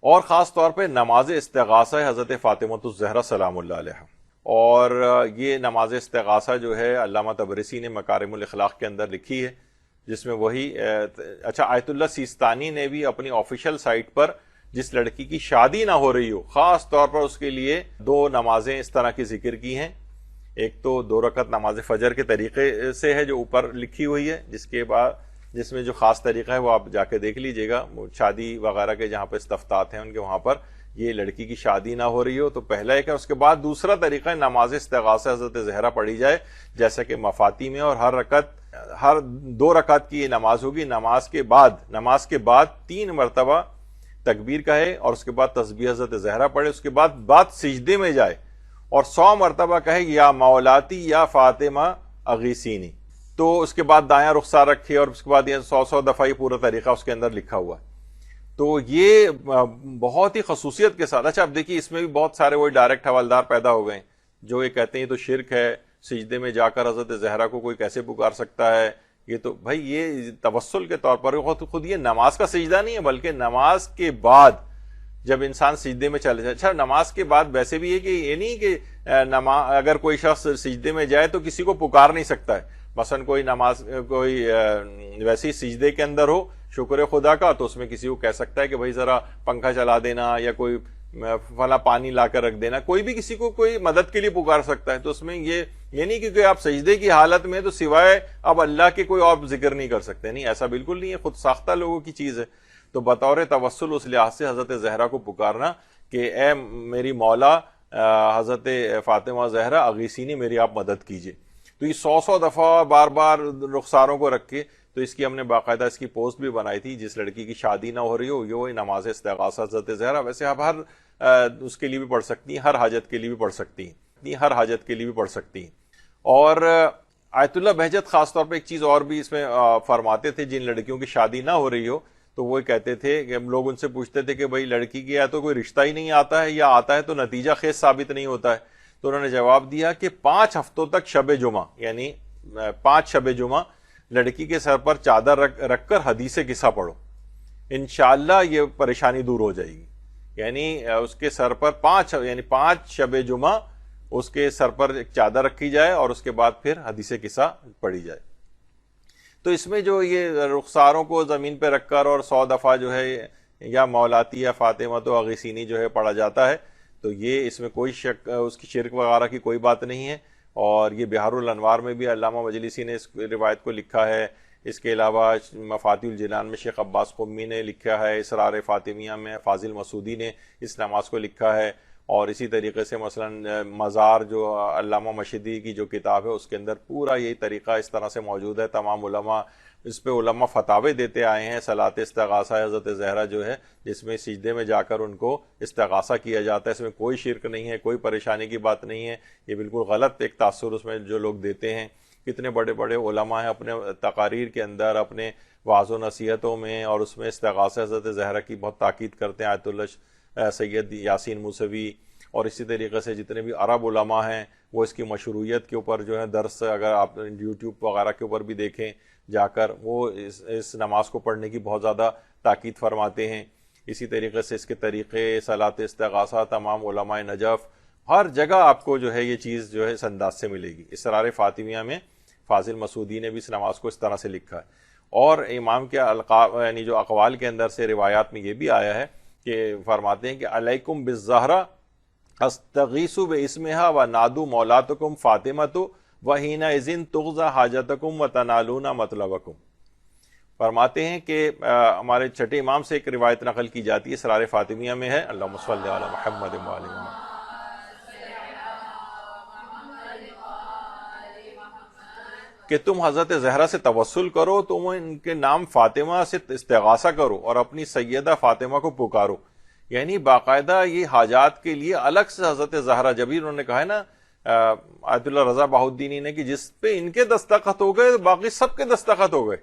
اور خاص طور پہ نماز استغاثہ حضرت فاطمہ الزہرا سلام اللہ علیہ. اور یہ نماز استغاثہ جو ہے علامہ طبرسی نے مکارم الاخلاق کے اندر لکھی ہے، جس میں وہی اچھا آیت اللہ سیستانی نے بھی اپنی آفیشیل سائٹ پر جس لڑکی کی شادی نہ ہو رہی ہو خاص طور پر اس کے لیے 2 نمازیں اس طرح کی ذکر کی ہیں. ایک تو 2 رکعت نماز فجر کے طریقے سے ہے جو اوپر لکھی ہوئی ہے، جس میں جو خاص طریقہ ہے وہ آپ جا کے دیکھ لیجئے گا، شادی وغیرہ کے جہاں پہ استفتات ہیں ان کے وہاں پر یہ لڑکی کی شادی نہ ہو رہی ہو تو پہلا ایک ہے. اس کے بعد دوسرا طریقہ ہے نماز استغاثہ حضرت زہرا پڑھی جائے، جیسا کہ مفاتی میں، اور ہر 2 رکعت کی یہ نماز ہوگی. نماز کے بعد 3 مرتبہ تکبیر کہے اور اس کے بعد تسبیح حضرت زہرا پڑھے، اس کے بعد سجدے میں جائے اور 100 مرتبہ کہے یا مولاتی یا فاطمہ اغیثینی. تو اس کے بعد دایاں رخسار رکھے اور اس کے بعد یہ 100 دفعہ یہ پورا طریقہ اس کے اندر لکھا ہوا ہے. تو یہ بہت ہی خصوصیت کے ساتھ. اچھا اب دیکھیے اس میں بھی بہت سارے وہی ڈائریکٹ حوالدار پیدا ہو گئے جو یہ کہتے ہیں یہ تو شرک ہے، سجدے میں جا کر حضرت زہرا کو کوئی کیسے پکار سکتا ہے. یہ تو بھائی یہ توسل کے طور پر خود یہ نماز کا سجدہ نہیں ہے بلکہ نماز کے بعد جب انسان سجدے میں چلے جائے. اچھا نماز کے بعد ویسے بھی ہے کہ یہ نہیں کہ اگر کوئی شخص سجدے میں جائے تو کسی کو پکار نہیں سکتا ہے. مثلا کوئی ویسی سجدے کے اندر ہو شکر خدا کا تو اس میں کسی کو کہہ سکتا ہے کہ بھائی ذرا پنکھا چلا دینا یا کوئی فلاں پانی لا کر رکھ دینا. کوئی بھی کسی کو کوئی مدد کے لیے پکار سکتا ہے. تو اس میں یہ نہیں کہ آپ سجدے کی حالت میں تو سوائے اب اللہ کے کوئی اور ذکر نہیں کر سکتے. نہیں، ایسا بالکل نہیں ہے، خود ساختہ لوگوں کی چیز ہے. تو بطور توسل اس لحاظ سے حضرت زہرا کو پکارنا کہ اے میری مولا حضرت فاطمہ زہرا اغیثینی، میری آپ مدد کیجیے. تو یہ 100 دفعہ بار بار رخساروں کو رکھ کے، تو اس کی ہم نے باقاعدہ اس کی پوسٹ بھی بنائی تھی. جس لڑکی کی شادی نہ ہو رہی ہو یہ نماز استغاثہ حضرت زہرا، ویسے آپ ہر اس کے لیے بھی پڑھ سکتی ہیں، ہر حاجت کے لیے بھی پڑھ سکتی ہیں. اور آیت اللہ بہجت خاص طور پہ ایک چیز اور بھی اس میں فرماتے تھے، جن لڑکیوں کی شادی نہ ہو رہی ہو تو وہ کہتے تھے کہ ہم لوگ ان سے پوچھتے تھے کہ بھائی لڑکی کی یا تو کوئی رشتہ ہی نہیں آتا ہے یا آتا ہے تو نتیجہ خیز ثابت نہیں ہوتا ہے. تو انہوں نے جواب دیا کہ 5 ہفتوں تک شب جمعہ، یعنی 5 شب جمعہ لڑکی کے سر پر چادر رکھ کر حدیث قصہ پڑھو، انشاءاللہ یہ پریشانی دور ہو جائے گی. یعنی اس کے سر پر 5 شب جمعہ اس کے سر پر ایک چادر رکھی جائے اور اس کے بعد پھر حدیث قصہ پڑھی جائے. تو اس میں جو یہ رخساروں کو زمین پہ رکھ کر اور 100 دفعہ جو ہے یا مولاتی یا فاطمہ تو اغیثینی جو ہے پڑھا جاتا ہے، تو یہ اس میں کوئی شک اس کی شرک وغیرہ کی کوئی بات نہیں ہے. اور یہ بہار الانوار میں بھی علامہ مجلسی نے اس روایت کو لکھا ہے. اس کے علاوہ مفاتیح الجنان میں شیخ عباس قمی نے لکھا ہے، اسرار فاطمیہ میں فاضل مسعودی نے اس نماز کو لکھا ہے. اور اسی طریقے سے مثلا مزار جو علامہ مشدی کی جو کتاب ہے اس کے اندر پورا یہی طریقہ اس طرح سے موجود ہے. تمام علماء اس پہ فتاوے دیتے آئے ہیں. صلاۃ استغاثہ حضرت زہرا جو ہے جس میں سجدے میں جا کر ان کو استغاثہ کیا جاتا ہے، اس میں کوئی شرک نہیں ہے، کوئی پریشانی کی بات نہیں ہے. یہ بالکل غلط ایک تاثر اس میں جو لوگ دیتے ہیں. کتنے بڑے بڑے علماء ہیں اپنے تقاریر کے اندر، اپنے وعظ و نصیحتوں میں، اور اس میں استغاثہ حضرت زہرا کی بہت تاکید کرتے ہیں. آیت اللہ سید یاسین موسوی اور اسی طریقے سے جتنے بھی عرب علماء ہیں وہ اس کی مشروعیت کے اوپر جو ہے درس، اگر آپ یوٹیوب وغیرہ کے اوپر بھی دیکھیں جا کر، وہ اس نماز کو پڑھنے کی بہت زیادہ تاکید فرماتے ہیں. اسی طریقے سے اس کے طریقے صلاۃ استغاثہ تمام علماء نجف ہر جگہ آپ کو جو ہے یہ چیز جو ہے اس انداز سے ملے گی. اسرار فاطمیہ میں فاضل مسعودی نے بھی اس نماز کو اس طرح سے لکھا ہے. اور امام کے القاب یعنی جو اقوال کے اندر سے روایات میں یہ بھی آیا ہے کہ فرماتے ہیں کہ علیکم بالزہرا استغیث باسمها ونادوا مولاتکم فاطمۃ وحینئذ تغزی حاجتکم وتنالون مطلبکم. فرماتے ہیں کہ ہمارے چھٹے امام سے ایک روایت نقل کی جاتی ہے، اسرار فاطمیہ میں ہے، اللہم صلی علی محمد و آل محمد، کہ تم حضرت زہرا سے توسل کرو، تم ان کے نام فاطمہ سے استغاثہ کرو اور اپنی سیدہ فاطمہ کو پکارو. یعنی باقاعدہ یہ حاجات کے لیے الگ سے حضرت زہرا، جب ہی انہوں نے کہا ہے نا آیت اللہ رضا بہاؤالدینی نے کہ جس پہ ان کے دستخط ہو گئے باقی سب کے دستخط ہو گئے.